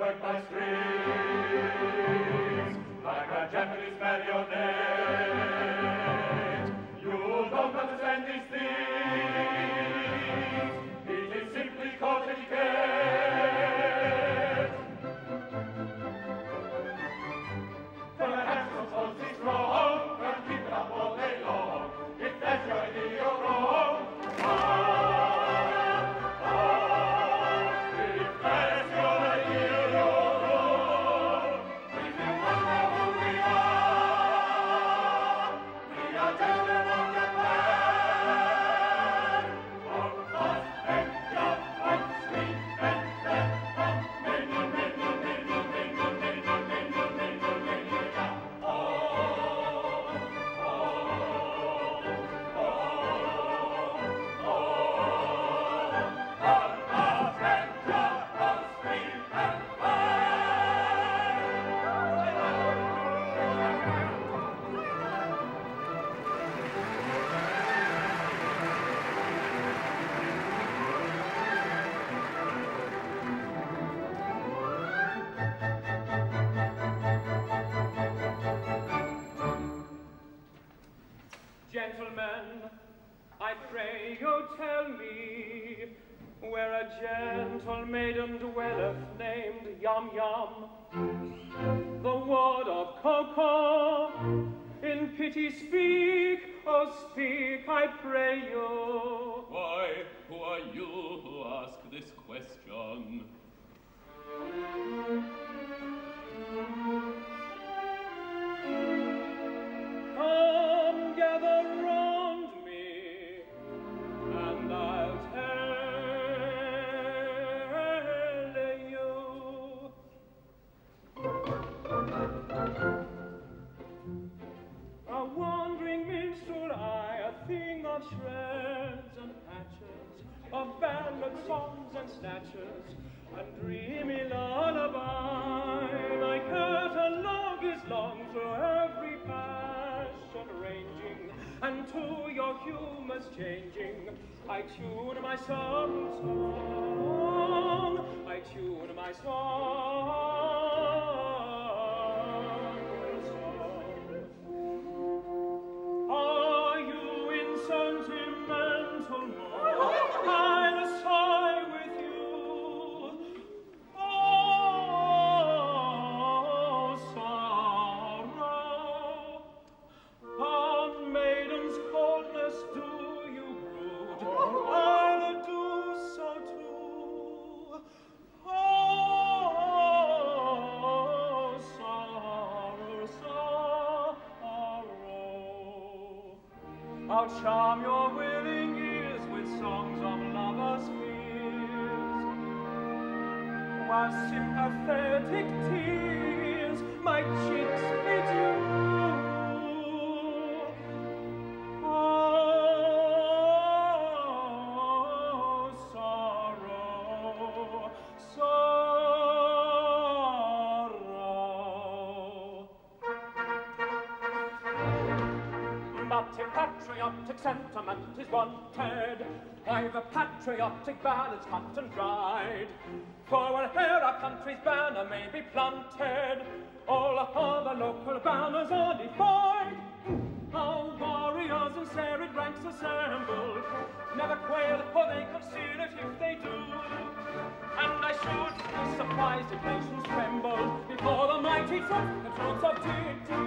work by strings, like a Japanese marionette. You don't understand these things. It is simply called etiquette. Perhaps suppose it's wrong, but keep it up all day long. If that's your idea, you're wrong. Gentlemen, I pray you tell me where a gentle maiden dwelleth named Yum Yum, the ward of Coco. In pity speak, oh speak, I pray you. Why, who are you who ask this question? Come, gather round me, and I'll tell you. A wandering minstrel I, a thing of shreds and patches, of ballad songs and snatches, and dreamy lullaby. My catalogue is long through every passion ranging, and to your humours changing, I tune my song. I tune my song. Are you in sentimental mood? I'll sigh with you. Oh, sorrow, on maiden's coldness do you brood? I'll do so too. Oh, sorrow, sorrow, I'll charm your willing ears with songs of lovers' fears, while sympathetic tears my cheeks bedew. Oh, sorrow, sorrow. But if patriotic sentiment is wanted, I've a patriotic ballads cut and dried. For where'er our country's banner may be planted, all other local banners are defied. Our warriors in serried ranks assembled, never quail, for they conceal it if they do. And I should be surprised if nations tremble before the mighty troops, the troops of deity.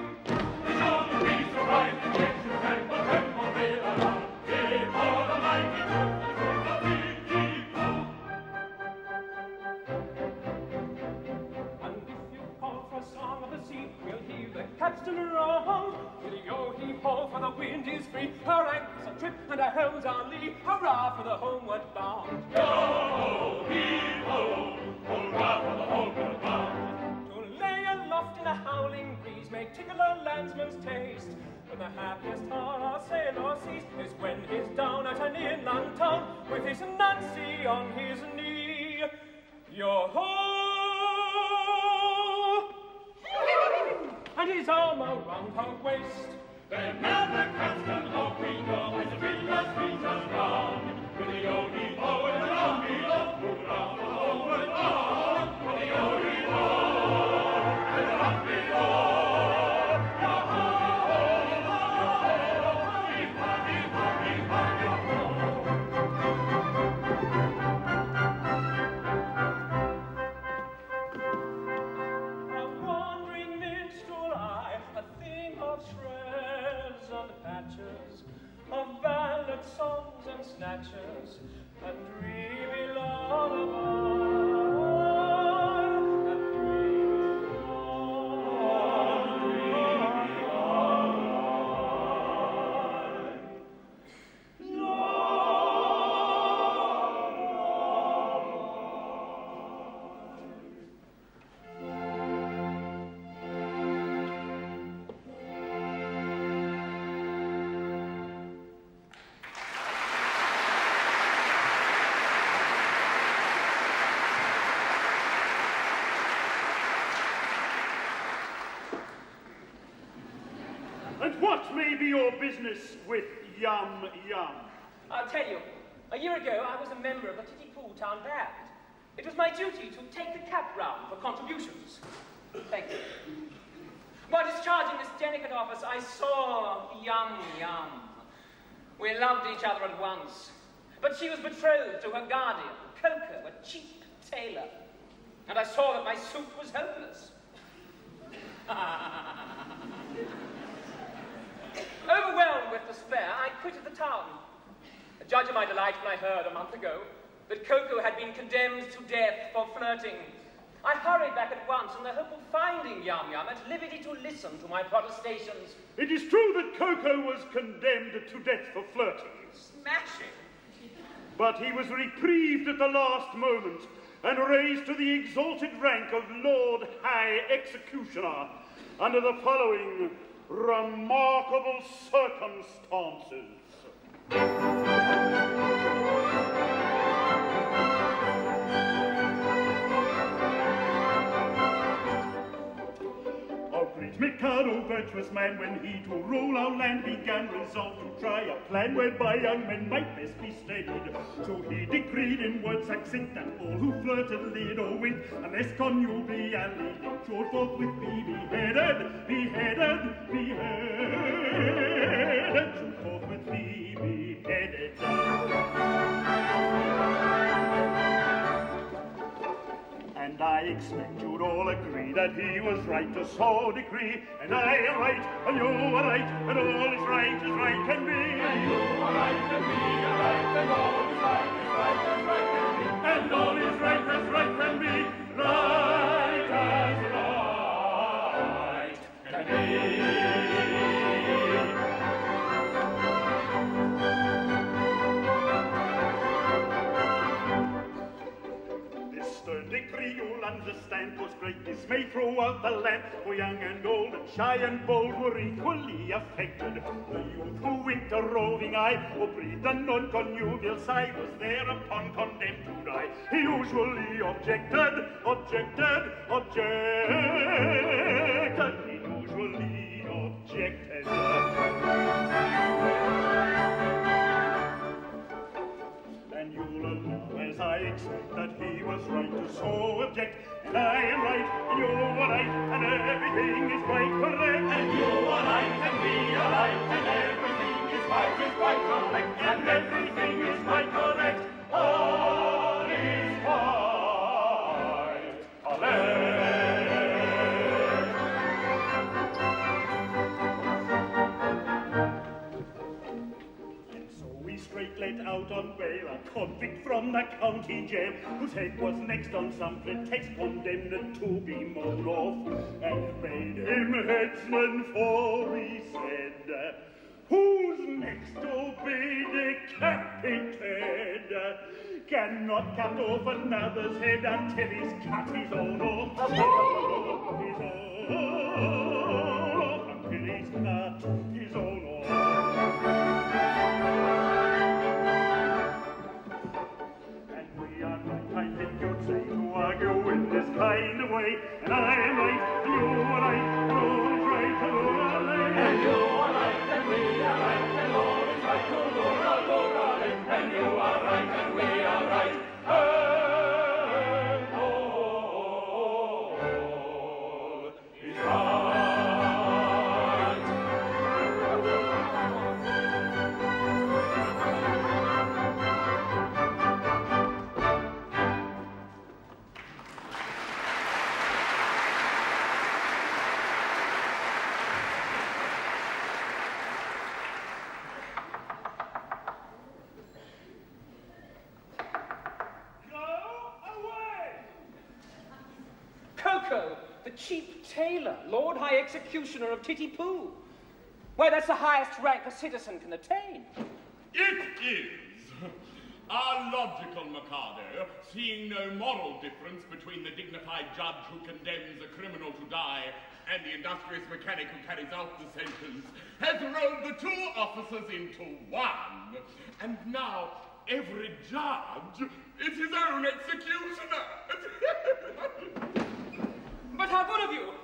We should be surprised if nations tremble, tremble, they alarm, before the mighty troops, the troops of deity. And if you call for a song of the sea, we'll heave the capstan round. With a yo-heave-ho, for the wind is free, our anchors are trip and our helms are lee. Hurrah for the homeward bound. Yo-heave-ho, hurrah for the homeward bound. To lay aloft in a howling breeze may tickle a landsman's taste, but the happiest our sailor sees is when he's down at an inland town with his Nancy on his knee. Yo-ho! And his arm around her waist. Then now the capstan off we go, as the billows beat us round. With the yo-heave-ho and the rum below, hurrah for the homeward bound. With the yo-heave-ho And what may be your business with Yum Yum? I'll tell you. A year ago, I was a member of the Titipu Town Band. It was my duty to take the cap round for contributions. Thank you. While discharging this delicate office, I saw Yum Yum. We loved each other at once. But she was betrothed to her guardian, Coco, a cheap tailor. And I saw that my suit was hopeless. Overwhelmed with despair, I quitted the town. Judge of my delight when I heard a month ago that Coco had been condemned to death for flirting. I hurried back at once in the hope of finding Yum Yum at liberty to listen to my protestations. It is true that Coco was condemned to death for flirting. Smashing! But he was reprieved at the last moment and raised to the exalted rank of Lord High Executioner under the following remarkable circumstances. Great Mikado, virtuous man, when he to rule our land began, resolved to try a plan whereby young men might best be steadied. So he decreed in words succinct that all who flirted, leered or winked, unless connubially should forthwith be beheaded, should forthwith be beheaded. And I expect you'd all agree that he was right to so decree. And I am right, and you are right, and all is right as right can be. And you are right, and we are right, and all is right as right can be. And all is right as right can be. Right as right can be. Decree you'll understand caused great dismay throughout the land, for young and old and shy and bold were equally affected. The youth who winked a roving eye or breathed a non-connubial sigh was thereupon condemned to die. He usually objected. He usually objected. And you'll allow, as I expect, that he was right to so object. And I am right, and you are right, and everything is quite correct. And you are right, and we are right, and everything is quite correct. And everything is quite correct. All is quite correct. Straight let out on bail a convict from the county jail, whose head was next on some pretext condemned to be mown off, and made him headsman, for he said, who's next to be decapitated cannot cut off another's head until he's cut his own off. Until he's cut his own off. I think you'd say to argue in this kind of way, and I am right, and you are right, and all is right, and all are right. And you are right, and we are right, and all is right, and all are right. And you are right, and we are right, and all is right. Coco, the cheap tailor, Lord High Executioner of Titipu. Why, that's the highest rank a citizen can attain. It is. Our logical Mikado, seeing no moral difference between the dignified judge who condemns a criminal to die and the industrious mechanic who carries out the sentence, has rolled the two officers into one. And now every judge is his own executioner. But how good of you!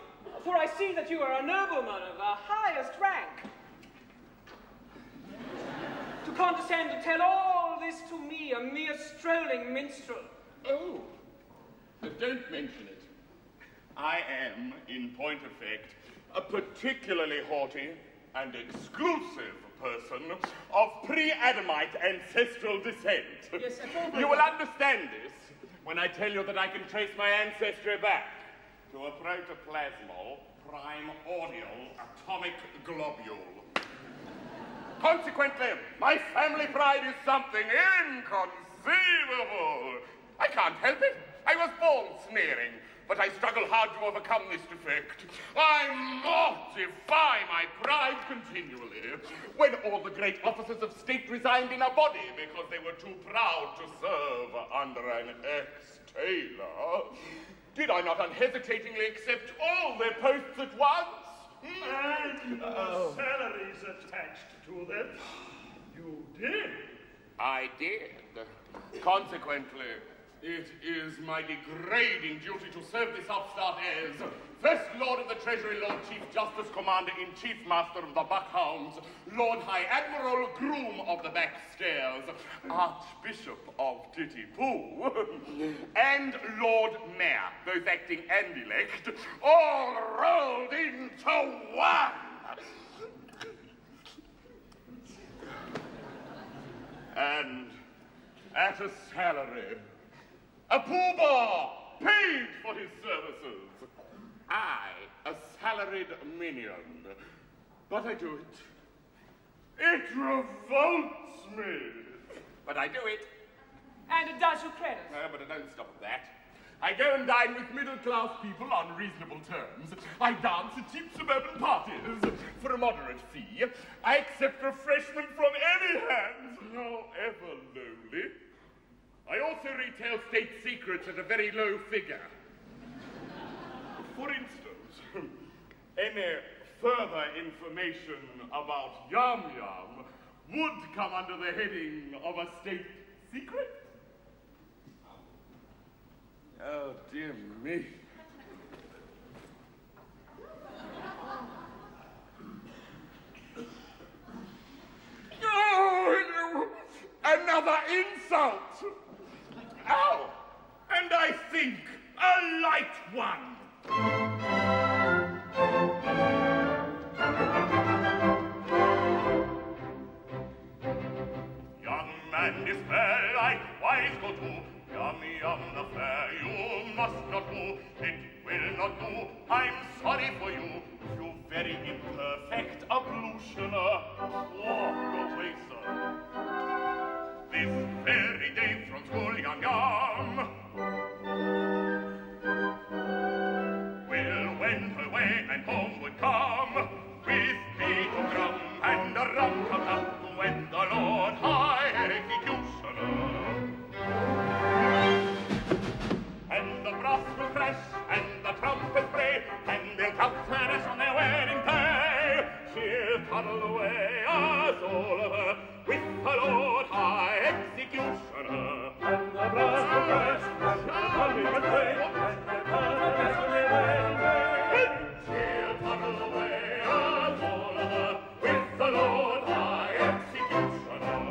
For I see that you are a nobleman of the highest rank. to condescend to tell all this to me, a mere strolling minstrel? Oh, don't mention it. I am, in point of fact, a particularly haughty and exclusive person of pre-Adamite ancestral descent. Yes, you will understand this when I tell you that I can trace my ancestry back to a protoplasmal primordial atomic globule. Consequently, my family pride is something inconceivable. I can't help it. I was born sneering, but I struggle hard to overcome this defect. I mortify my pride continually when all the great officers of state resigned in a body because they were too proud to serve under an ex-tailor. Did I not unhesitatingly accept all their posts at once? And salaries attached to them. You did. I did. Consequently, it is my degrading duty to serve this upstart as First Lord of the Treasury, Lord Chief Justice, Commander-in-Chief, Master of the Buckhounds, Lord High Admiral, Groom of the Backstairs, Archbishop of Titty-Poo, and Lord Mayor, both acting and elect, all rolled into one. And at a salary, a poobah paid for his services. I, a salaried minion. But I do it. It revolts me. But I do it. And it does you credit. No, but I don't stop at that. I go and dine with middle-class people on reasonable terms. I dance at cheap suburban parties for a moderate fee. I accept refreshment from any hands, however lowly. I also retail state secrets at a very low figure. For instance, any further information about Yum Yum would come under the heading of a state secret. Oh, dear me. Oh, another insult! Ow! And I think a light one! Young man, despair, likewise go to Yum Yum the fair. You must not do, it will not do. I'm sorry for you, you very imperfect ablutioner. Walk away, sir. This very day from school, Yum Yum will wend her way and home would come with beat and drum and a rum-tum-tum when the Lord High Executioner. And the brass will crash and the trumpet play and they'll cut her dash on their wedding day. She'll toddle away as all of her with her Lord High Executioner. And the brass will crash and the trumpet play and they'll cut her dash on their wedding day. She'll toddle away as all of her with the Lord High Executioner.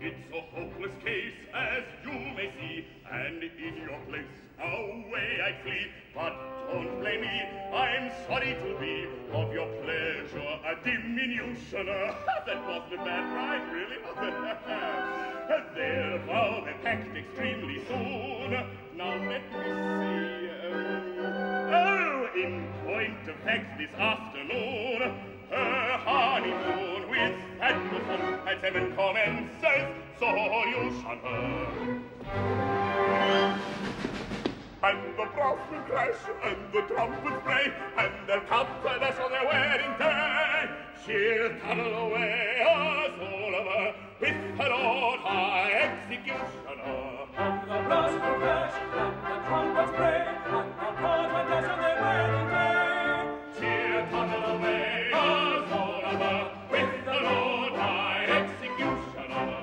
It's a hopeless case, as you may see, and in your place away I'd flee. But don't blame me, I'm sorry to be of your pleasure a diminutioner. That wasn't a bad rhyme, really, was it? Therefore they packed extremely soon. Now let me see. In point of fact, this afternoon, her honeymoon with Anderson at 7 commences, so you shun her. And the brass will crash, and the trumpets play, and they'll cut the dash on their wedding day. She'll toddle away, as all of her, with her Lord High Executioner. And the brass will crash, and the trumpets play, and they'll cut the dash on their wedding day. She'll toddle away, as all of her, with the Lord High Executioner.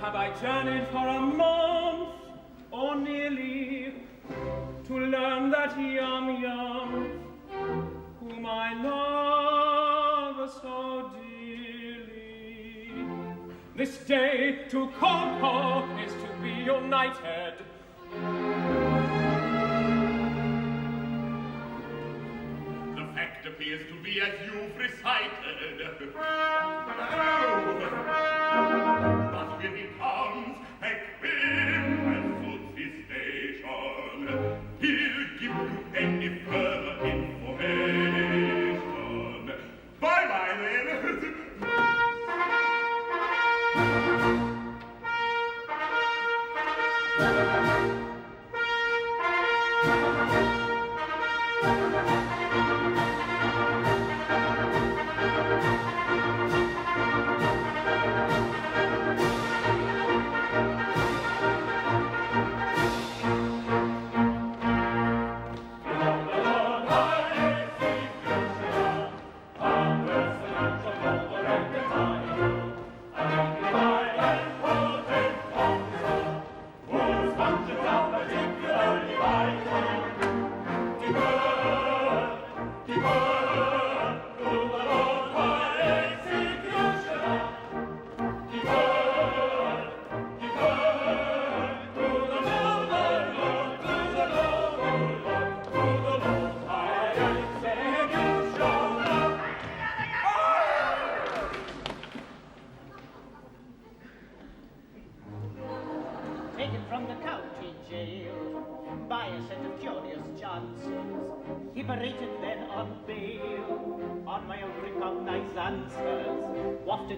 have I journeyed for a month, or nearly, to learn that young, whom I love so dearly. This day to Coco is to be united. The fact appears to be as you've recited. But when he comes back and suits his station, he'll give you any further information. Bye-bye, then.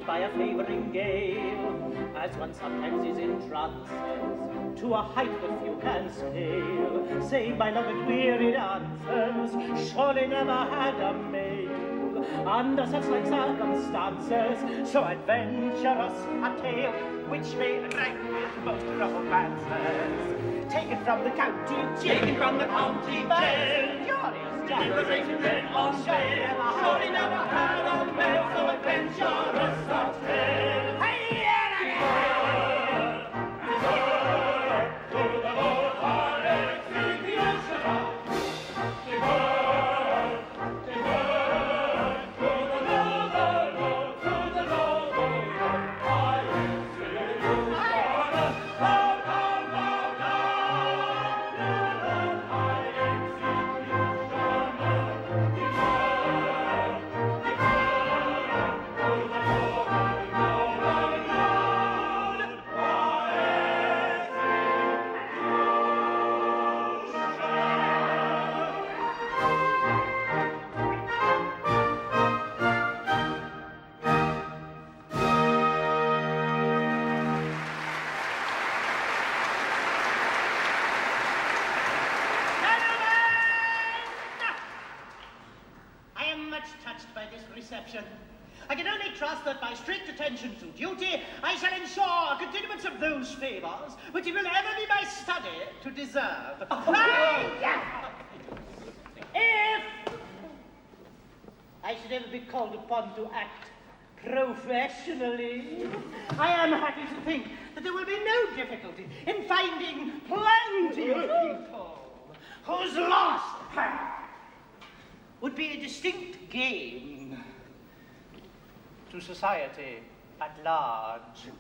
By a favouring gale, as one sometimes is in trances, to a height that few can scale, save by long and wearied answers, surely never had a mail, under such like circumstances, so adventurous a tale, which may rank with most romances. Taken from the county jail, taken from the county jail, curious Jack, liberated then on bail, surely never had a mail so adventurous a tale. I can only trust that by strict attention to duty, I shall ensure a continuance of those favours which it will ever be my study to deserve. If I should ever be called upon to act professionally, I am happy to think that there will be no difficulty in finding plenty of people whose loss would be a distinct gain to society at large.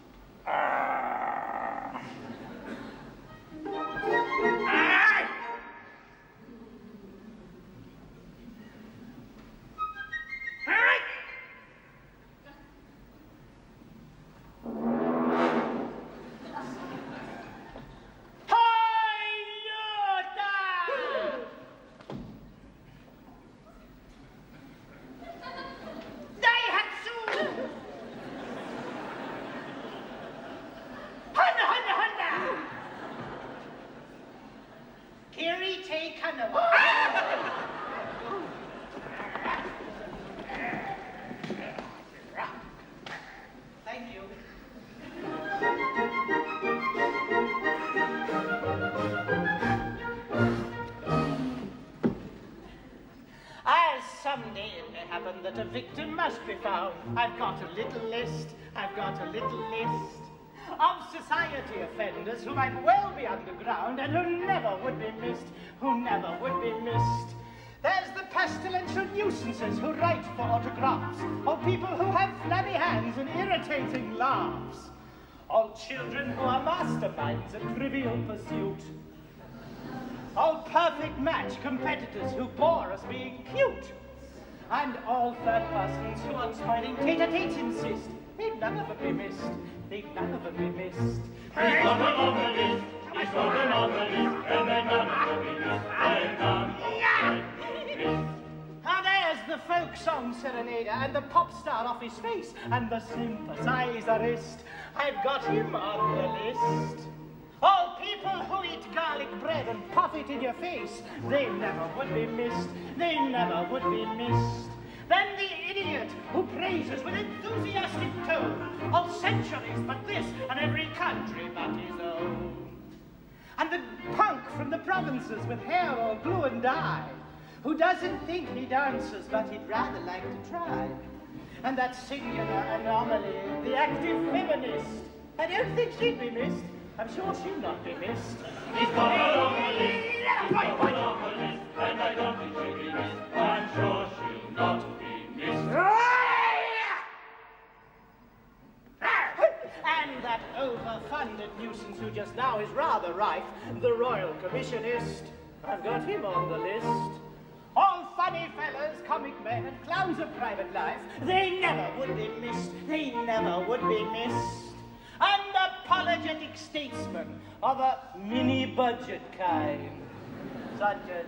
Thank you. As someday it may happen that a victim must be found, I've got a little list, of society offenders who might well be underground and who never would be missed, who never would be missed. There's the pestilential nuisances who write for autographs, or people who have flabby hands and irritating laughs. All children who are masterminds of trivial pursuit. All perfect match competitors who bore us being cute. And all third persons who on spoiling tete-a-tete insist. They'd none of them be missed. They'd none of them be missed. He's got them on the list. He's got them on the list. And they none of them be missed. They none of them be missed. Now there's the folk song serenader and the pop star off his face and the sympathizerist. I've got him on the list. All people who eat garlic bread and puff it in your face, they never would be missed. They never would be missed. Then the idiot who praises with enthusiastic tone all centuries but this and every country but his own. And the punk from the provinces with hair all glue and dye, who doesn't think he dances, but he'd rather like to try. And that singular anomaly, the active feminist, I don't think she'd be missed. I'm sure she'll not be missed. He's got her on the list. He's got her on the list. And I don't think she'll be missed. I'm sure she'll not be missed. And that overfunded nuisance who just now is rather rife, the Royal Commissionist. I've got him on the list. All funny fellas, comic men, and clowns of private life, they never would be missed. They never would be missed. And apologetic statesmen of a mini-budget kind, such as,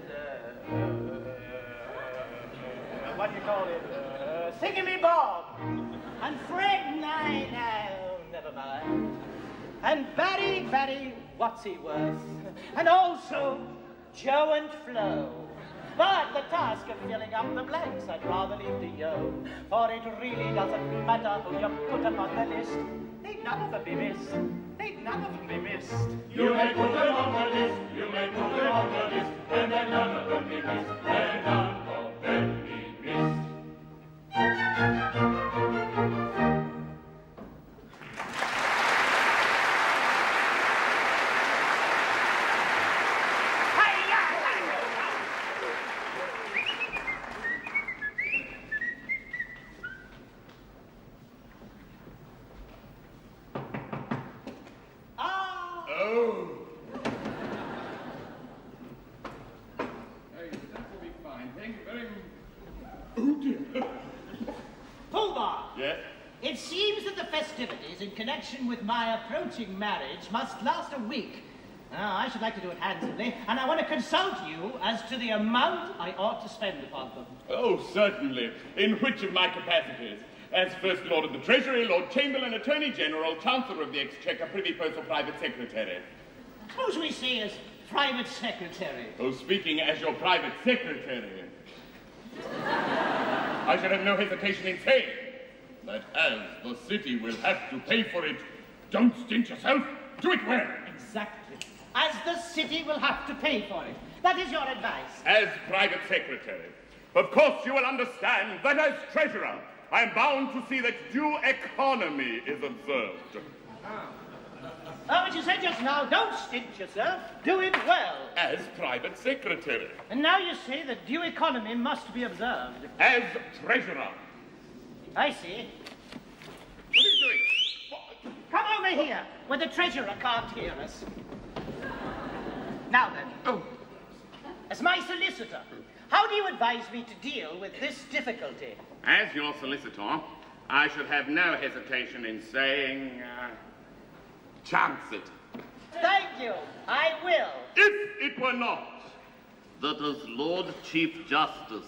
what do you call it, Thingamy-Bob, and Fred no, never mind, and Barry, what's-he-worth, and also Joe and Flo. But the task of filling up the blanks I'd rather leave to you, for it really doesn't matter who you put upon the list. They'd none of them be missed. They'd none of them be missed. You may put them on the list. You may put them on the list. And then none of them be missed. And none of them be missed. In connection with my approaching marriage must last a week. I should like to do it handsomely, and I want to consult you as to the amount I ought to spend upon them. Oh, certainly. In which of my capacities? As First Lord of the Treasury, Lord Chamberlain, Attorney General, Chancellor of the Exchequer, Privy Purse, or Private Secretary? Suppose we say as Private Secretary. Oh, speaking as your Private Secretary, I should have no hesitation in saying that as the city will have to pay for it, don't stint yourself, do it well. Exactly. As the city will have to pay for it. That is your advice. As Private Secretary, of course you will understand that as Treasurer, I am bound to see that due economy is observed. But you said just now, don't stint yourself, do it well. As Private Secretary. And now you say that due economy must be observed. As Treasurer. I see. What are you doing? What? Come over here, where the treasurer can't hear us. Now then. Oh. As my solicitor, how do you advise me to deal with this difficulty? As your solicitor, I should have no hesitation in saying, chance it. Thank you. I will. If it were not that as Lord Chief Justice,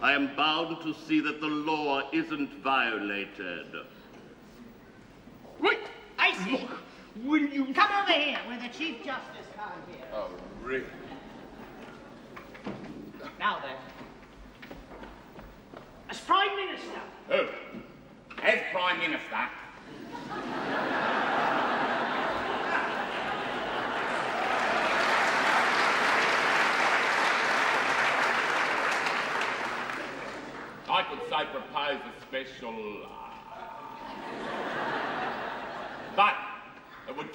I am bound to see that the law isn't violated. Wait! I see. Look, will you... Come over here, where the Chief Justice can't hear. Oh, really? Now then. As Prime Minister. Oh, as Prime Minister... I could say propose a special... But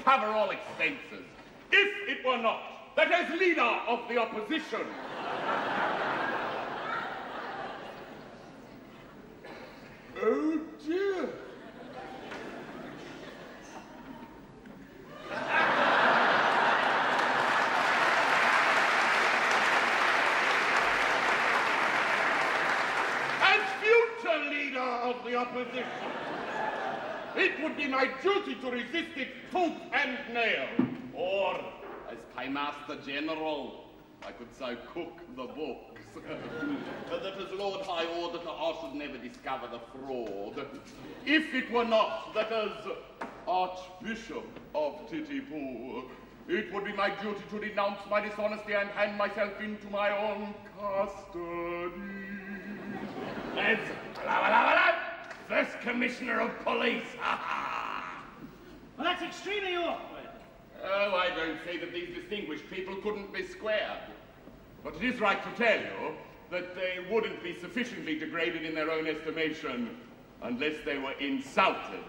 cover all expenses. If it were not that as leader of the opposition, oh dear. As future leader of the opposition, it would be my duty to resist it tooth and nail. Or, as Paymaster General, I could so cook the books. That as Lord High Auditor I should never discover the fraud. If it were not that as Archbishop of Titipu, it would be my duty to denounce my dishonesty and hand myself into my own custody. As First Commissioner of Police, Well, that's extremely awkward. Oh, I don't say that these distinguished people couldn't be squared. But it is right to tell you that they wouldn't be sufficiently degraded in their own estimation unless they were insulted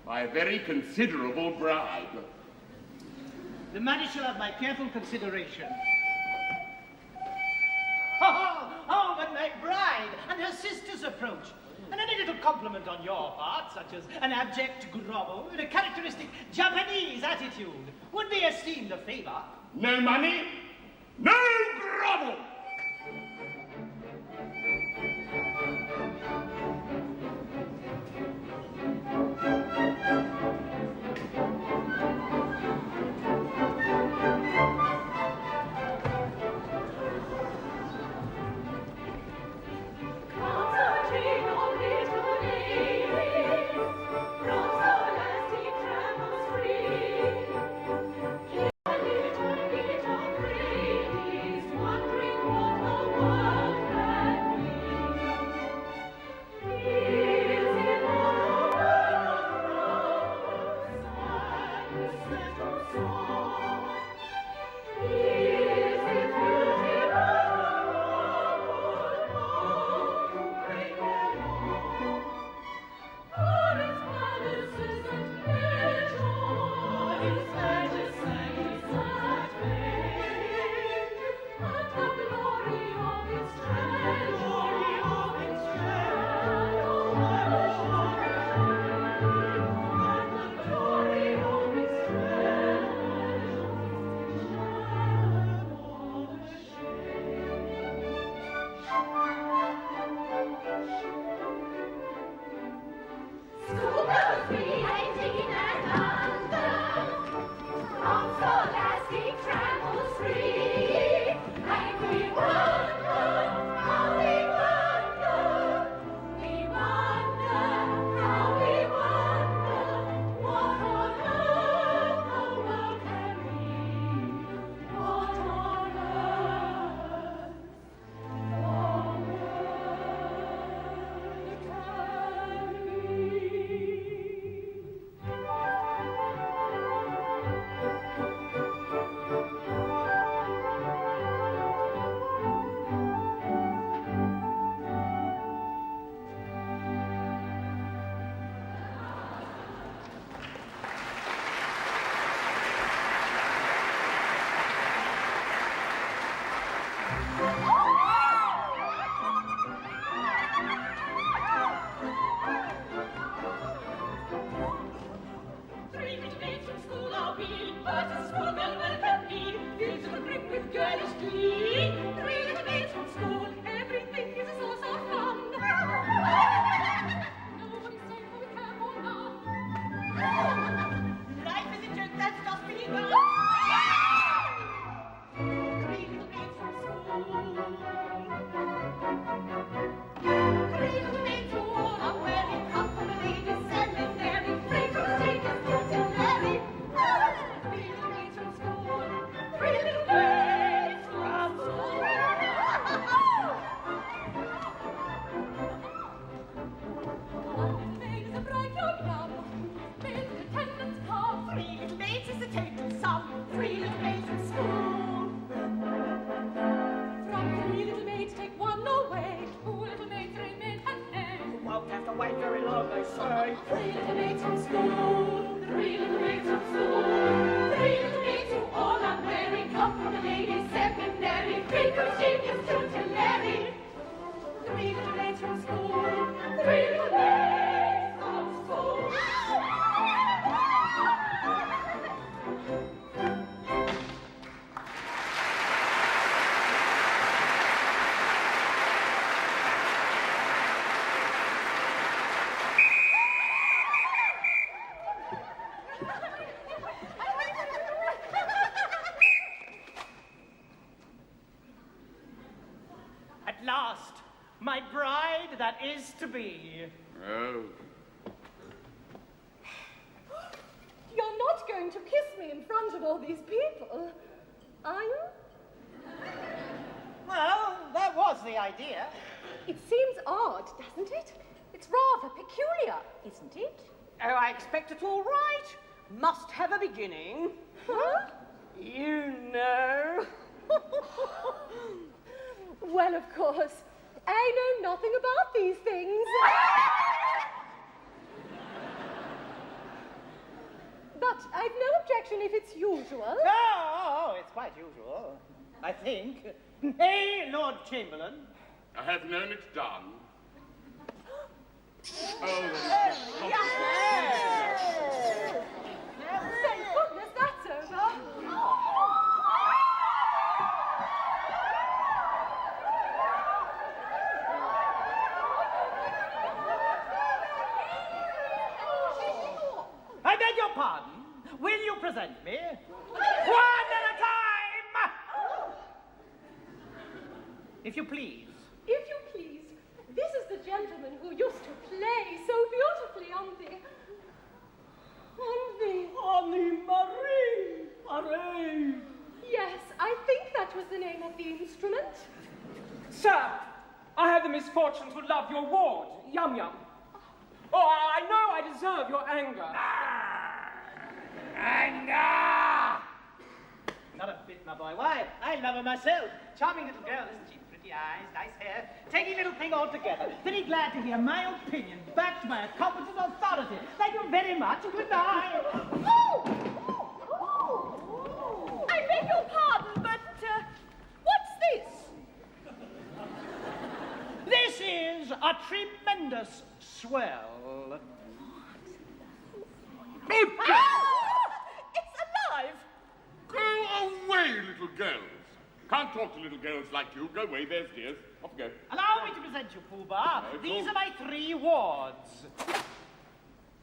by a very considerable bribe. The matter shall have my careful consideration. Oh, but my bride and her sisters approach. And any little compliment on your part, such as an abject grovel and a characteristic Japanese attitude, would be esteemed a favor. No money, no grovel! Three little maids from school, 3 little maids from school. my bride that is to be. Oh. You're not going to kiss me in front of all these people, are you? Well, that was the idea. It seems odd, doesn't it? It's rather peculiar, isn't it? Oh, I expect it's all right. Must have a beginning. Huh? You know. Well, of course, I know nothing about these things. But I've no objection if it's usual. Oh, it's quite usual, I think. Hey, Lord Chamberlain. I have known it done. Thank goodness that's over. I beg your pardon. Will you present me? One at a time! If you please. If you please, this is the gentleman who used to play so beautifully on the Anne-Maree. Yes, I think that was the name of the instrument. Sir, I have the misfortune to love your ward, Yum Yum. Oh, I know I deserve your anger. Anger! Not a bit, my boy. Why? I love her myself. Charming little girl, isn't she? Pretty eyes, nice hair. Taking little thing altogether. Very glad to hear my opinion backed by a competent authority. Thank you very much. Good night. I beg your pardon, but what's this? This is a tremendous swell. It's alive! Go away, little girls. Can't talk to little girls like you. Go away, there's dears. Off you go. Allow me to present you, Pooh-Bah. These are my 3 wards.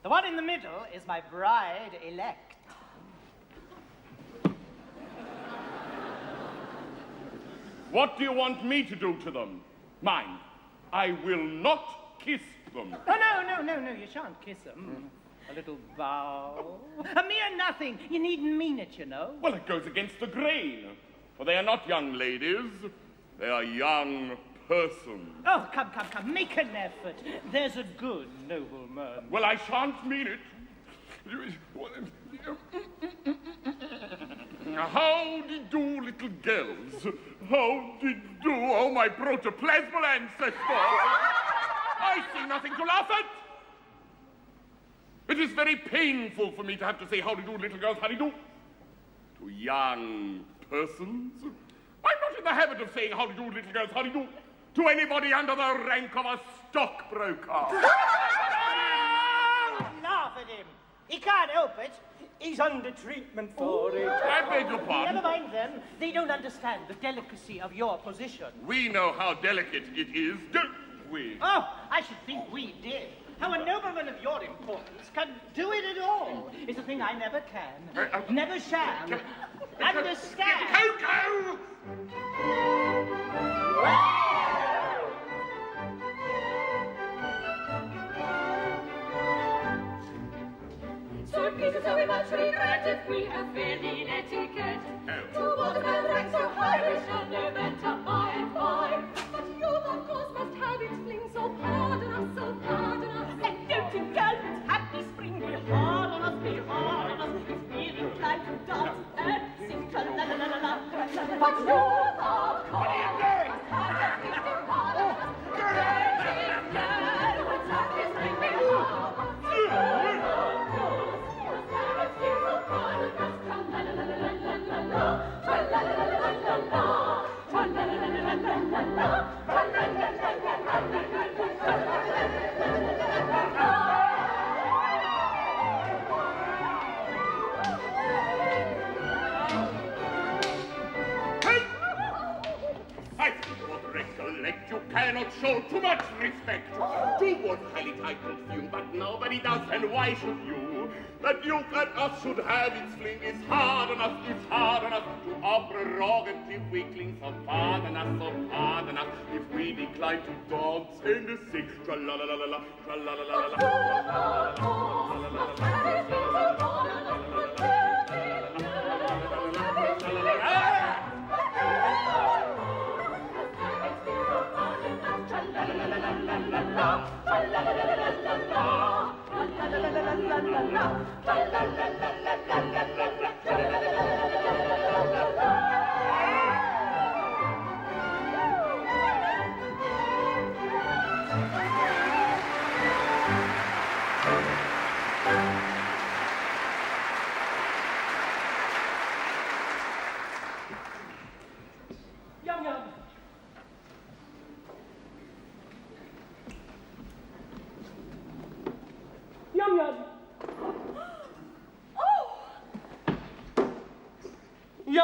The one in the middle is my bride-elect. What do you want me to do to them? Mind, I will not kiss them. Oh, no, you shan't kiss them. A little bow. A mere nothing. You needn't mean it, you know. Well, it goes against the grain. For they are not young ladies. They are young persons. Oh, come. Make an effort. There's a good nobleman. Well, I shan't mean it. How did do, little girls? How did do, oh, my protoplasmal ancestor? I see nothing to laugh at. It is very painful for me to have to say, how do you do, little girls, how do you do? To young persons. I'm not in the habit of saying, how do you do, little girls, how do you do? To anybody under the rank of a stockbroker. Laugh at him. He can't help it. He's under treatment for it. I beg your pardon. Never mind them. They don't understand the delicacy of your position. We know how delicate it is, don't we? Oh, I should think we did. How a nobleman of your importance can do it at all is a thing I never can, never shall, understand. Coco! So please, so we much regret if we have failed in etiquette. To what about rank so high, we shall no better by and by. But you, of course, must have it fling, so pardon us, And don't you go, happy spring, be hard on us, if we're inclined to dance and sing tra-la-la-la-la-la. But you, of course, must have it fling, hard on us. Breaking down, what's happy spring, be hard on us. You cannot show too much respect. You was highly titled few, but nobody does, and why should you? That youth and us should have its fling is hard enough, to our prerogative weaklings so pardon us, if we decline to dance and sing. Tra-la-la-la-la-la, tra-la-la-la-la-la,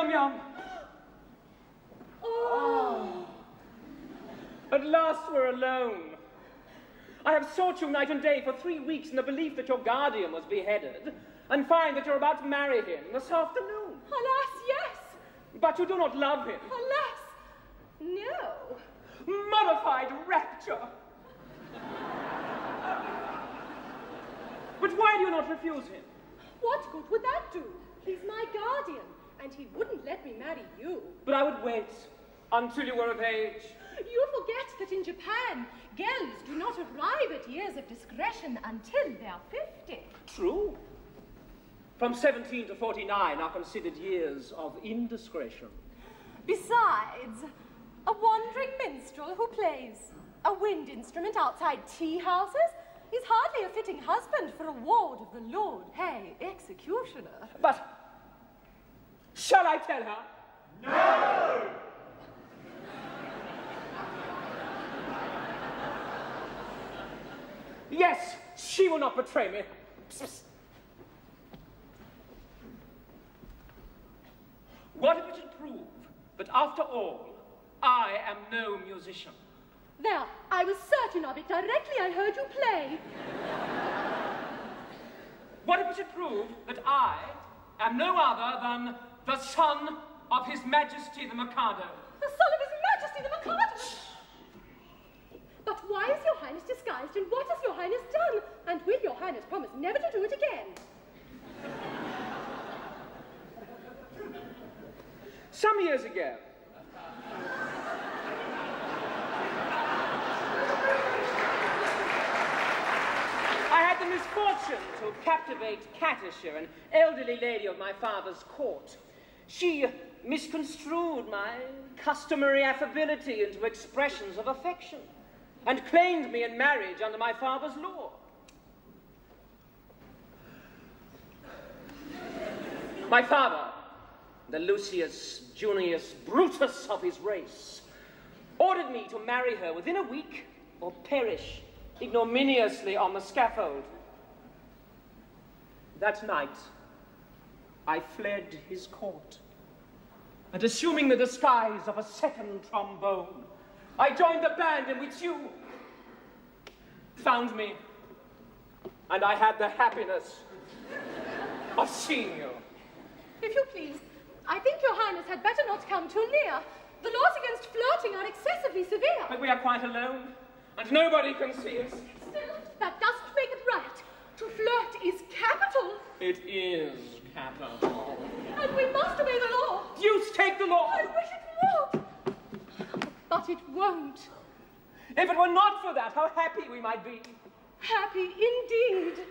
Yum. Oh. At last we're alone. I have sought you night and day for 3 weeks in the belief that your guardian was beheaded, and find that you're about to marry him this afternoon. Alas, yes. But you do not love him. Alas, no. Modified rapture. But why do you not refuse him? What good would that do? He's my guardian, and he wouldn't let me marry you. But I would wait until you were of age. You forget that in Japan, girls do not arrive at years of discretion until they're 50. True. From 17 to 49 are considered years of indiscretion. Besides, a wandering minstrel who plays a wind instrument outside tea houses is hardly a fitting husband for a ward of the Lord Hay executioner. But shall I tell her? No! Yes, she will not betray me. Psst. What if it should prove that after all, I am no musician? There, I was certain of it directly I heard you play. What if it should prove that I am no other than the son of His Majesty the Mikado? The son of His Majesty the Mikado? But why is your Highness disguised, and what has your Highness done? And will your Highness promise never to do it again? Some years ago, I had the misfortune to captivate Katisha, an elderly lady of my father's court. She misconstrued my customary affability into expressions of affection, and claimed me in marriage under my father's law. My father, the Lucius Junius Brutus of his race, ordered me to marry her within a week or perish ignominiously on the scaffold. That night, I fled his court, and assuming the disguise of a second trombone, I joined the band in which you found me, and I had the happiness of seeing you. If you please, I think your Highness had better not come too near. The laws against flirting are excessively severe. But we are quite alone, and nobody can see us. Still, that doesn't make it right. To flirt is capital. It is capital. And we must obey the law. Deuce take the law! I wish it would. But it won't. If it were not for that, how happy we might be. Happy indeed.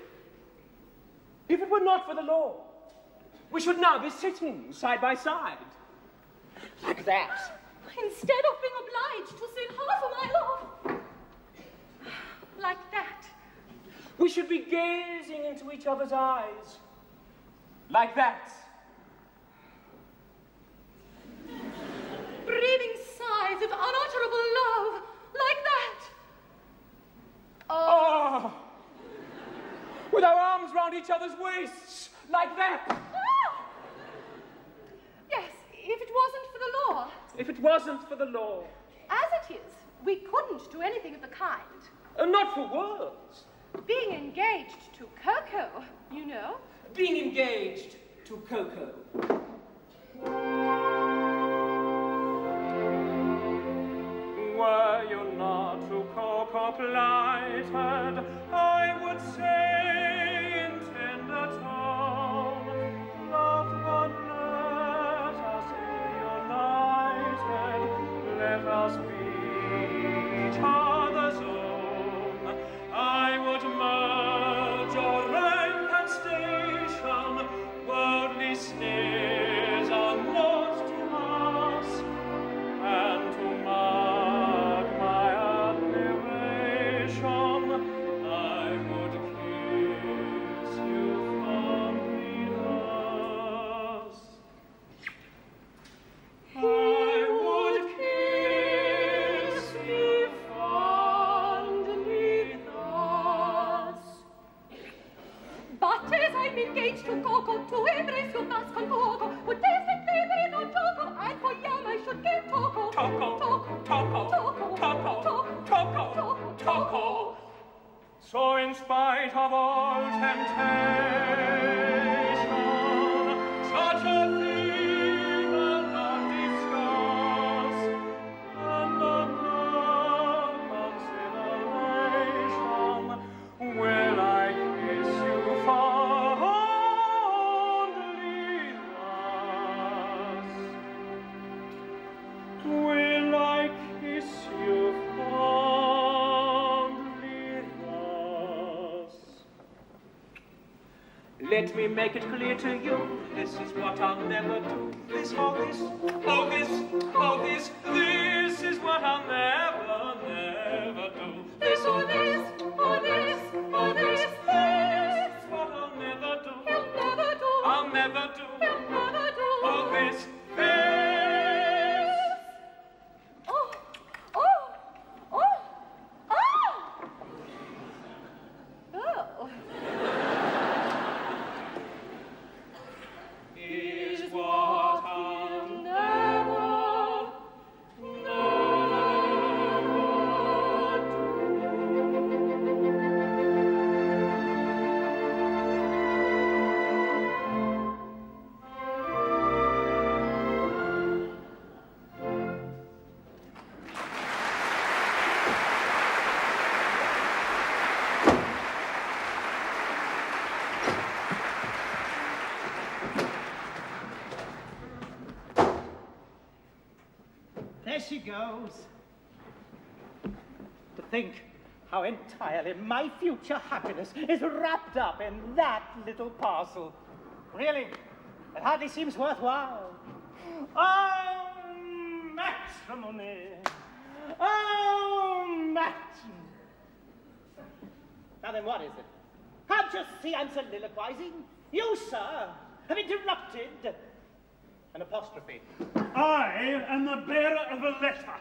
If it were not for the law, we should now be sitting side by side. Like that. Instead of being obliged to sit half a mile off. Like that. We should be gazing into each other's eyes. Like that. Breathing sighs of unutterable love. Like that. Oh! With our arms round each other's waists. Like that. Ah! Yes, if it wasn't for the law. If it wasn't for the law. As it is, we couldn't do anything of the kind. Not for worlds. Being engaged to Coco, you know. Being engaged to Coco. Were you not to Coco plighted, I would say in tender tone, loved one, let us be united, let us be each other's own. I would merge your rank and station, worldly snares are not to us, and to mark my admiration, I would kiss you fondly thus. I would kiss you fondly thus. But as I'm engaged to Coco, to embrace you must con poco. Would taste it baby no choco, and for yum I should give Toco. Toco, Toco, Toco, Toco, Toco, Toco. So in spite of all temptation, such a thing I'll not discuss, and on no consideration will I kiss you fondly thus. Will I kiss you fondly thus? Let me make it clear to you, this is what I'll never do. This, oh this, oh this, oh this, this is what I'll never, never do. This, oh this, oh this, oh this, This is what I'll never do. he'll never do, I'll never do. he'll never do. Oh this, this. Oh, oh, oh, oh! Oh. Is what I'll never, never There she goes. To think how entirely my future happiness is wrapped up in that little parcel. Really, it hardly seems worthwhile. Oh, matrimony! Oh, matrimony! Now then, what is it? Can't you see I'm soliloquizing? You, sir, have interrupted. An apostrophe. I am the bearer of a letter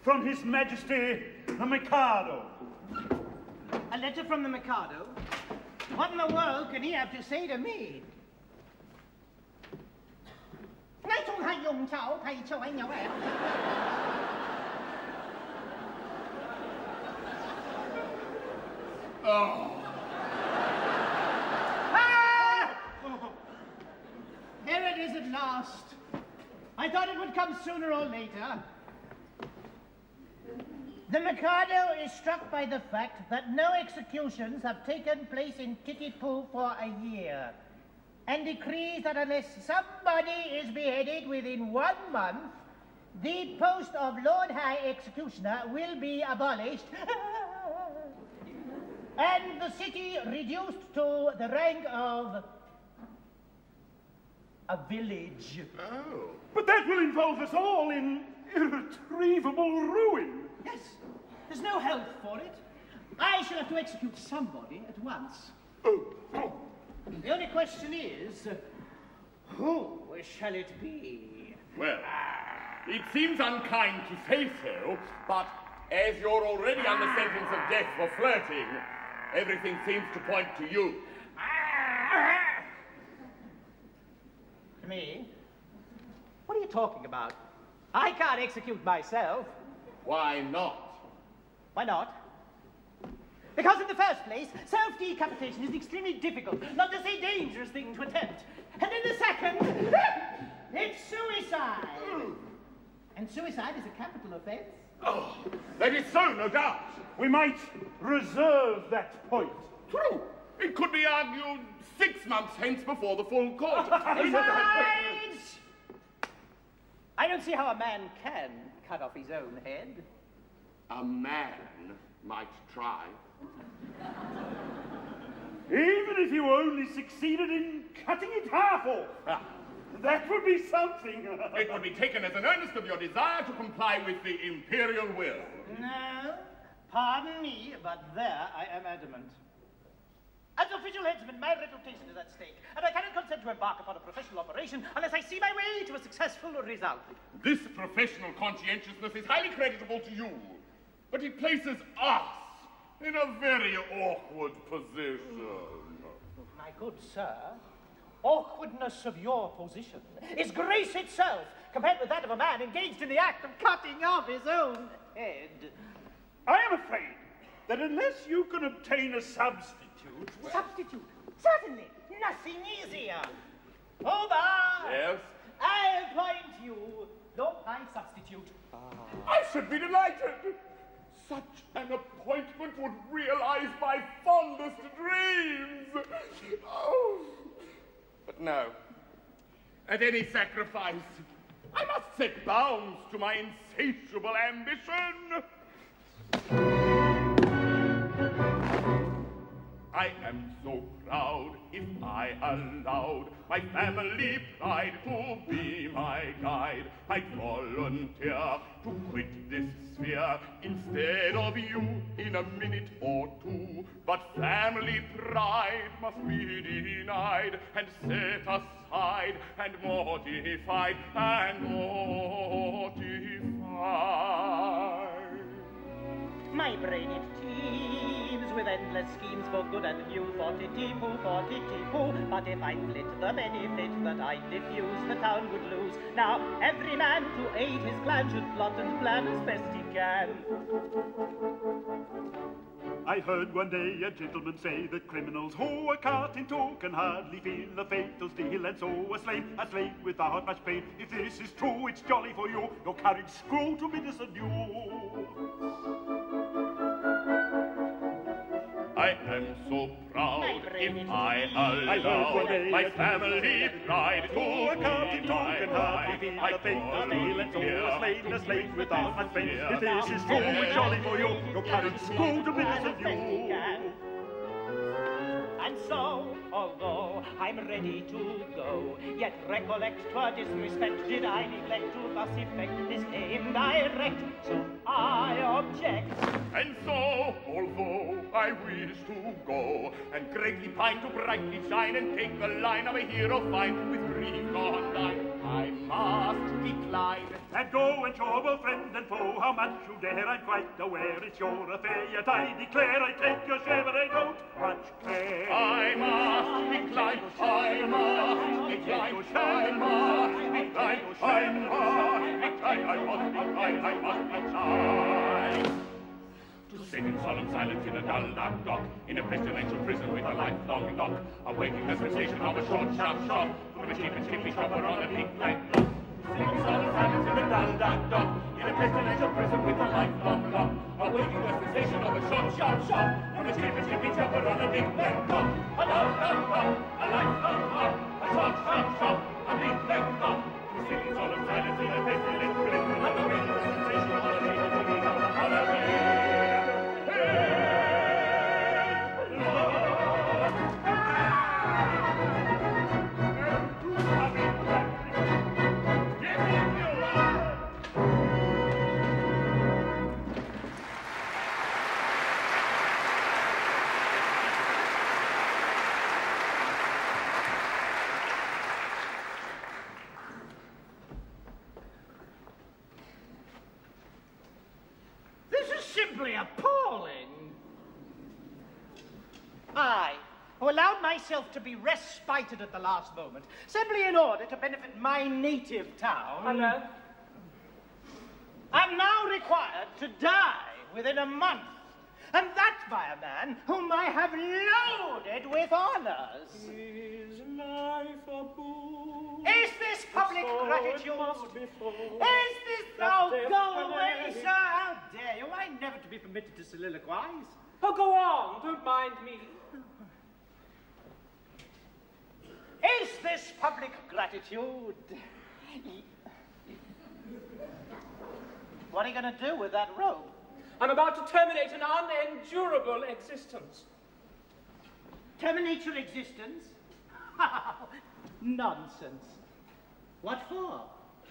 from His Majesty the Mikado. A letter from the Mikado? What in the world can he have to say to me? Oh, Ah! There it is at last. I thought it would come sooner or later. The Mikado is struck by the fact that no executions have taken place in Titipu for a year, and decrees that unless somebody is beheaded within 1 month, the post of Lord High Executioner will be abolished, and the city reduced to the rank of a village. oh. But that will involve us all in irretrievable ruin. Yes, there's no help for it. I shall have to execute somebody at once. The only question is, who shall it be? Well, it seems unkind to say so, but as you're already under sentence of death for flirting, everything seems to point to you. Me? What are you talking about? I can't execute myself. Why not? Why not? Because in the first place, self-decapitation is an extremely difficult, not to say dangerous thing to attempt. And in the second, it's suicide. And suicide is a capital offense. Oh, that is so, no doubt. We might reserve that point. True. It could be argued 6 months hence before the full court. Besides, I don't see how a man can cut off his own head. A man might try. Even if you only succeeded in cutting it half off. That would be something. It would be taken as an earnest of your desire to comply with the imperial will. No, pardon me, but there I am adamant. As official headsman, my reputation is at stake, and I cannot consent to embark upon a professional operation unless I see my way to a successful result. This professional conscientiousness is highly creditable to you, but it places us in a very awkward position. My good sir, awkwardness of your position is grace itself compared with that of a man engaged in the act of cutting off his own head. I am afraid that unless you can obtain a substitute... Substitute? Certainly. Nothing easier. Over. Yes? I appoint you your prime substitute. I should be delighted. Such an appointment would realize my fondest dreams. Oh. But no. At any sacrifice, I must set bounds to my insatiable ambition. I am so proud if I allowed my family pride to be my guide. I'd volunteer to quit this sphere instead of you in a minute or two. But family pride must be denied and set aside and mortified and mortified. My brain it teems with endless schemes for good and new, for titty-poo, but if I split the benefit that I diffuse, the town would lose. Now every man to aid his clan should plot and plan as best he can. I heard one day a gentleman say that criminals who are caught in two can hardly feel the fatal steel, and so a slave without much pain. If this is true, it's jolly for you, your courage screw to bid us adieu. I am so proud if I allow my family pride to be my guide. I volunteer a slave without much pain. If this is true, it's jolly for you, your courage screw to bid us adieu. And so, although I'm ready to go, yet recollect 'twere disrespect did I neglect to thus effect this aim direct. So I object. And so, although I wish to go, and greatly pine to brightly shine, and take the line of a hero fine, with grief gone thine, I must decline. And go and show a friend and foe how much you dare. I'm quite aware it's your affair, yet I declare I take your share, but I don't much care. I must decline, I must decline, I must decline, I must decline. To sit in solemn silence in a dull dark dock, in a pestilential prison with a lifelong lock, awaiting the sensation of a short, sharp shot from a cheap and skimpy chopper on a big black block. Sit in solemn silence in a dull dark dock, in a pestilential prison with a lifelong lock, awaiting the sensation of a short, sharp shot from a cheap and skimpy chopper on a big black block. A lifelong lock, a lifelong lock, a short, sharp shot, a big black block. To sit in solemn silence in a pestilential prison, awaiting the sensation of a cheap and skimpy chopper on a big appalling. I, who allowed myself to be respited at the last moment, simply in order to benefit my native town, Hello? am now required to die within a month. and that by a man whom I have loaded with honors. Is life a boon? Is this public So gratitude? it must be full. Is this That thou death go away, penalty. sir? How dare you? I'm never to be permitted to soliloquize. Oh, go on. Don't mind me. Is this public gratitude? What are you going to do with that robe? I'm about to terminate an unendurable existence. Terminate your existence? Nonsense. What for?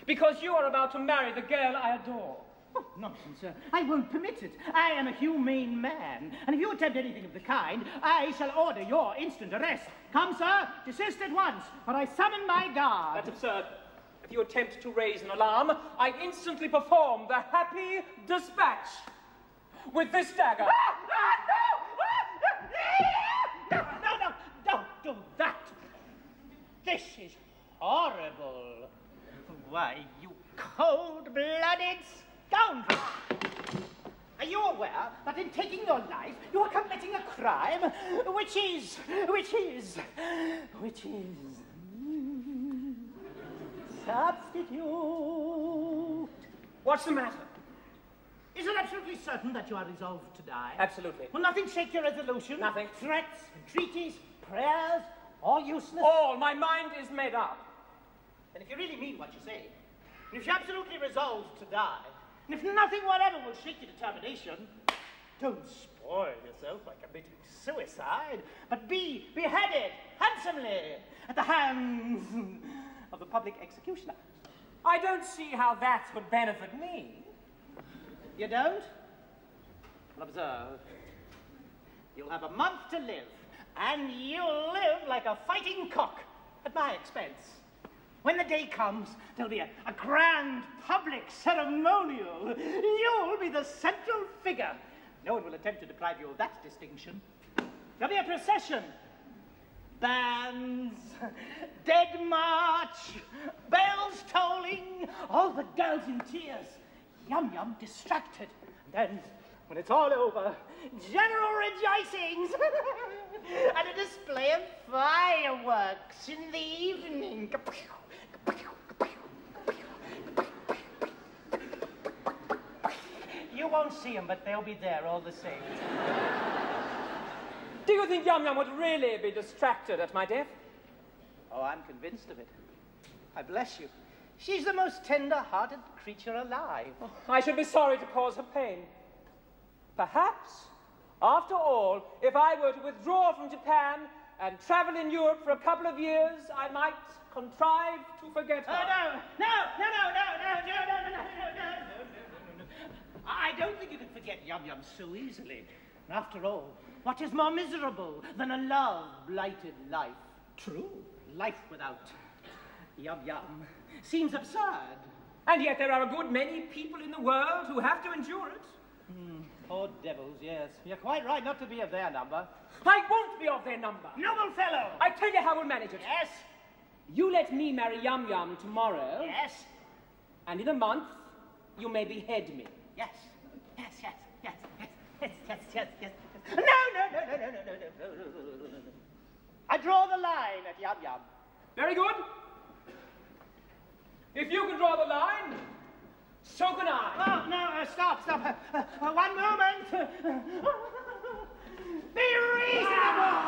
Because you are about to marry the girl I adore. Oh, nonsense, sir. I won't permit it. I am a humane man, and if you attempt anything of the kind, I shall order your instant arrest. Come, sir, desist at once, or I summon my guard. That's absurd. If you attempt to raise an alarm, I instantly perform the happy dispatch with this dagger. No, don't do that. This is horrible. Why, you cold-blooded scoundrel. Are you aware that in taking your life, you are committing a crime which is... substitute? What's the matter? Is it absolutely certain that you are resolved to die? Absolutely. Will nothing shake your resolution? Nothing. Threats, entreaties, prayers, all useless? All. My mind is made up. And if you really mean what you say, and if you're absolutely resolved to die, and if nothing whatever will shake your determination, don't spoil yourself by committing suicide, but be beheaded handsomely at the hands of the public executioner. I don't see how that would benefit me. You don't? Well, observe. You'll have a month to live, and you'll live like a fighting cock at my expense. When the day comes, there'll be a grand public ceremonial. You'll be the central figure. No one will attempt to deprive you of that distinction. There'll be a procession. Bands, dead march, bells tolling, all the girls in tears. Yum-Yum distracted. And then, when it's all over, general rejoicings and a display of fireworks in the evening. You won't see them, but they'll be there all the same. Do you think Yum Yum would really be distracted at my death? Oh, I'm convinced of it. I bless you. She's the most tender-hearted creature alive. Oh, I should be sorry to cause her pain. Perhaps, after all, if I were to withdraw from Japan and travel in Europe for a couple of years, I might contrive to forget her. Oh, no. I don't think you can forget Yum Yum so easily. After all, what is more miserable than a love-blighted life? True, life without Yum Yum seems absurd. And yet there are a good many people in the world who have to endure it. Poor devils, yes. You're quite right not to be of their number. I won't be of their number. Noble fellow! I tell you how we'll manage it. Yes? You let me marry Yum Yum tomorrow. Yes? And in a month, you may behead me. Yes. No. I draw the line at Yum Yum. Very good. If you can draw the line, so can I. Oh, no, stop. One moment. Be reasonable.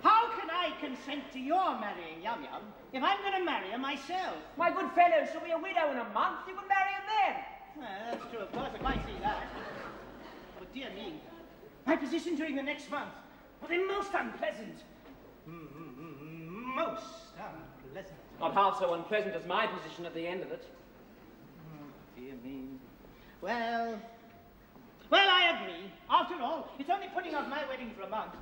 How can I consent to your marrying Yum Yum if I'm going to marry her myself? My good fellow, she'll be a widow in a month. You can marry her then. That's true, of course, I quite see that. But dear me, my position during the next month will be most unpleasant. Most unpleasant. Not half so unpleasant as my position at the end of it. Dear me. Well, I agree. After all, it's only putting off my wedding for a month.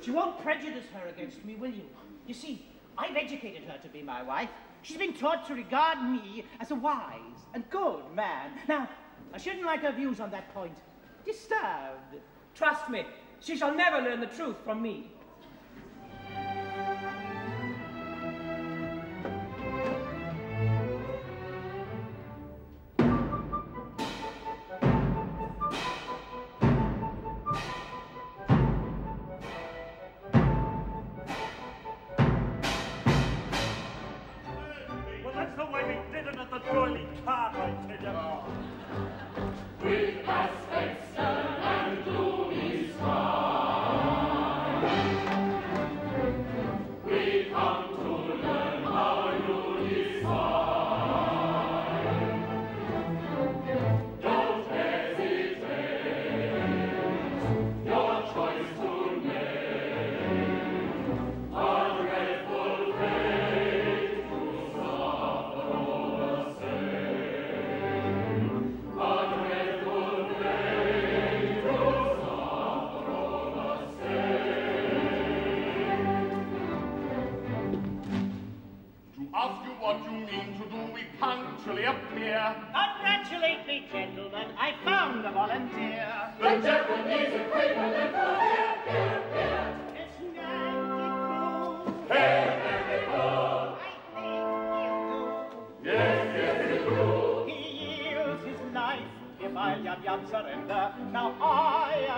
You won't prejudice her against me, will you? You see, I've educated her to be my wife. She's been taught to regard me as a wise and good man. Now, I shouldn't like her views on that point disturbed. Trust me, she shall never learn the truth from me.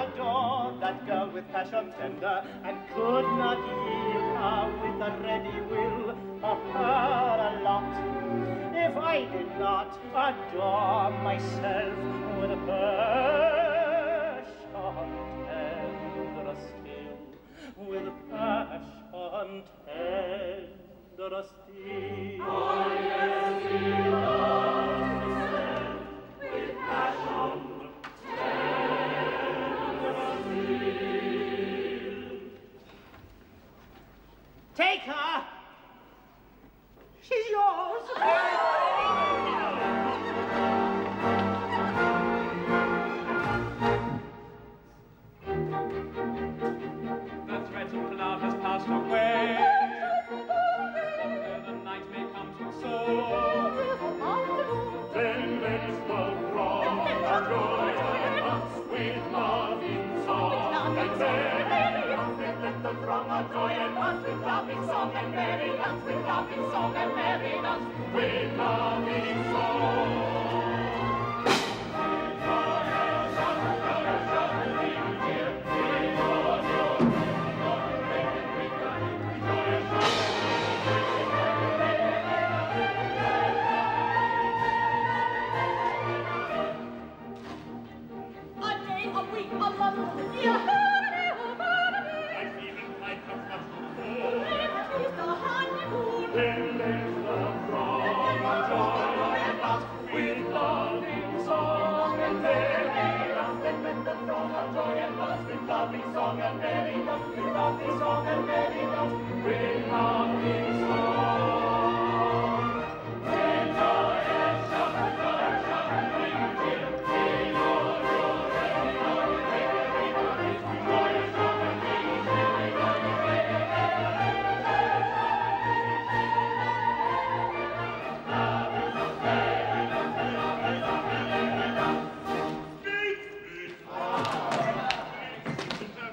adored that girl with passion tender, and could not yield her with a ready will of her a lot. If I did not adore myself with a passion tender still, with a passion tender still. Oh, yes, he loves himself with passion tender still. Take her! She's yours! The threatened cloud has passed away. The night may come to soar. Then let's go from our joy and dance with loving song and merry. Then let the throng of joy and dance with loving song and merry dance with loving song and merry dance with loving song. A day, a week, a month, a year. I've even tried to touch the floor. If it is the honeymoon, Then let the throng of joy and dance with loving song and merry dance. Then let the throng of joy and dance with loving song and merry dance with loving song and merry dance with loving song. When joy and shout and ring cheer, in all your ready, joy and shout and ring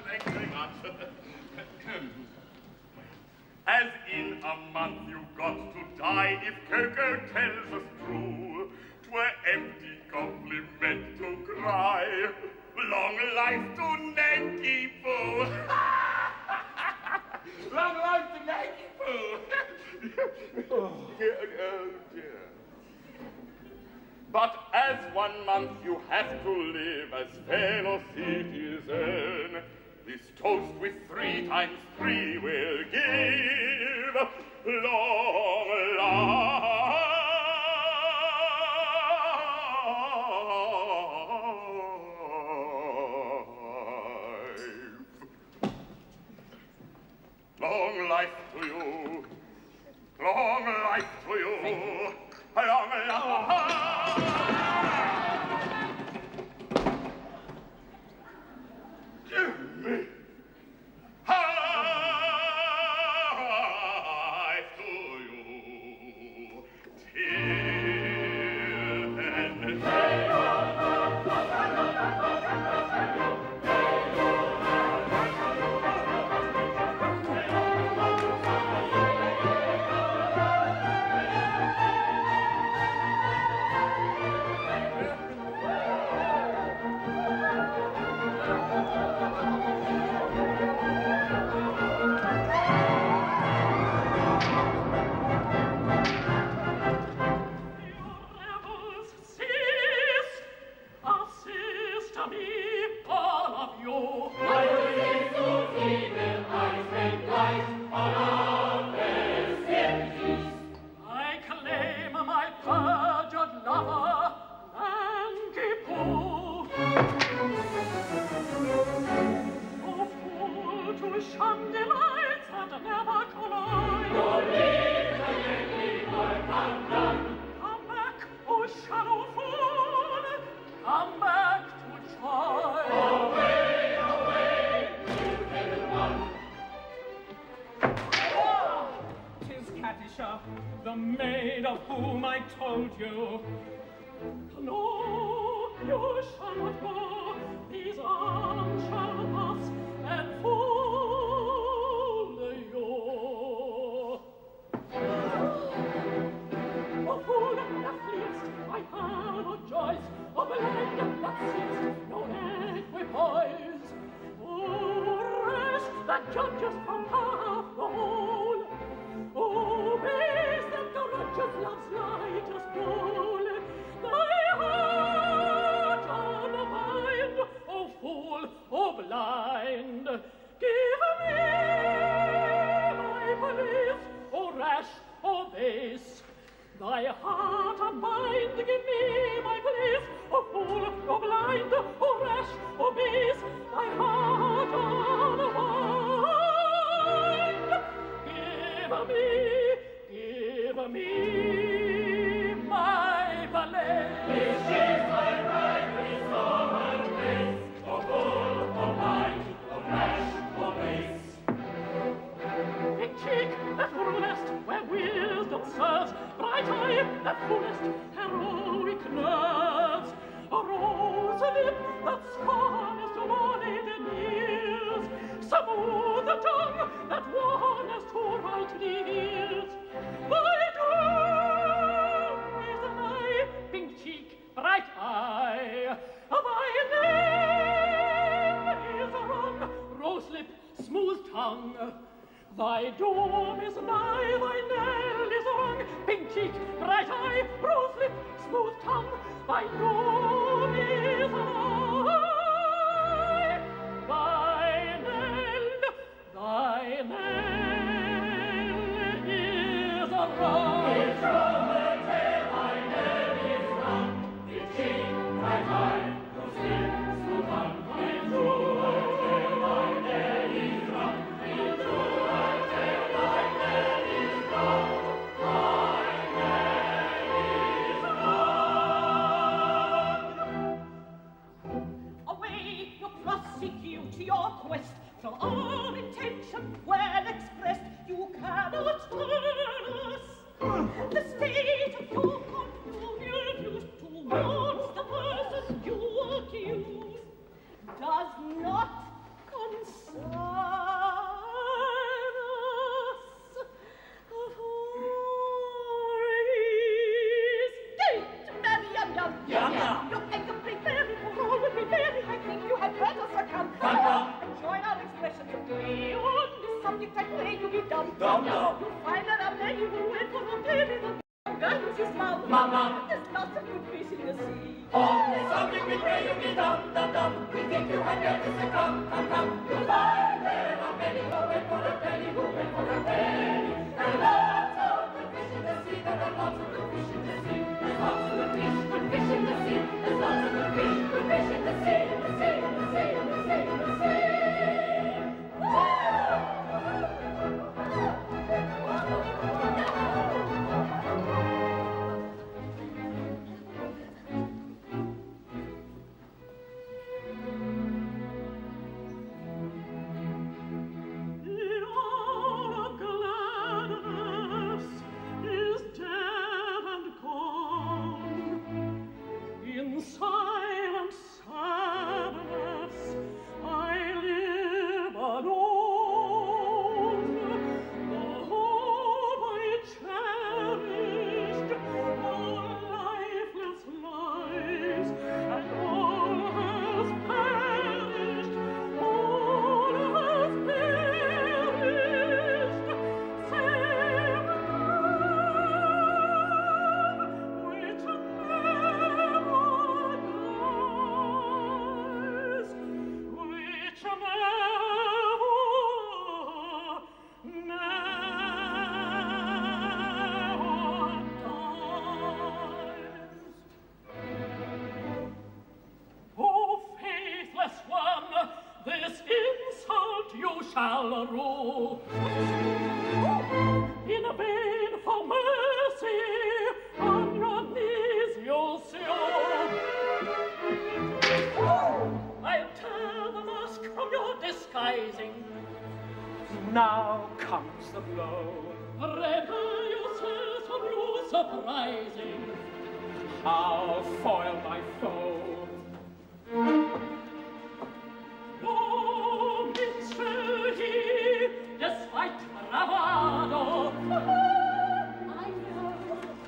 Thanks very much. As in a month you've got to die, if Coco tells us true, 'twere empty compliment to cry, long life to Nanky Poo. Long life to Nanky Poo. Oh dear. But as 1 month you have to live as fellow citizen, this toast with 3 times 3 will give long life. Long life to you. Long life to you. Long life. Give me life to you till then. The maid of whom I told you. No, you shall not go. These arms shall pass and fold you. A fool that fleest, I have no choice. A blade that seest, no equipoise. and judges from half the whole. Oh, base that grudges love's lightest bowl. Thy heart on a mind, oh fool, oh blind. Give me my police, oh rash, oh base. Thy heart and mind, give me my place, oh fool, oh blind, oh rash, oh base. Thy heart on a mind, give me my place. This is my right, this my place, oh fool, oh blind, oh rash, oh base. Big cheek, that rulest, where wisdom serves, bright eye, that fullest, heroic nerves, a rose lip, that's honest, lauded ears, smooth the tongue, that warnest to right the ears. Thy doom is an eye, pink cheek, bright eye, thy name is wrong, rose lip, smooth tongue. Thy doom is nigh, thy knell is rung, pink cheek, bright eye, rose lip, smooth tongue. Thy doom is nigh, thy knell is rung. It's from the tail, thy knell is rung, pink cheek, bright eye, rose lip, smooth tongue. Into the tail, thy knell is rung, into prosecute your quest from our intention well expressed. You cannot turn us. The state of your conjugal views towards the person you accuse does not concern us. For his state, marry young. Your anger preparing for all would be very. I think you had better succumb. And join our expression today. On this subject I pray you be dumb. You'll find that our lady will wait for a baby. The girl with his mouth. There's lots of good fish in the sea. On this subject we pray you be dumb. We think you had better succumb. You'll find there are many who wait for a penny, who wait for a penny. There are lots of good fish in the sea. There are lots of good fish in the sea. There's lots of good fish in the sea. There's lots of good fish in the sea. shall rule. In a vain for mercy, on your knees you'll see. I'll tear the mask from your disguising. Now comes the blow. Prepare yourselves for new surprising. I'll foil my foe. No minstrel he, despite bravado. I know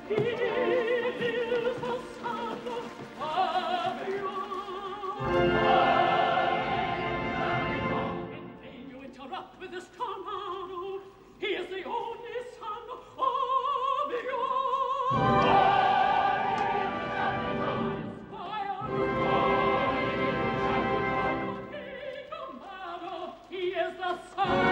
he is the son of you. In vain you interrupt with side.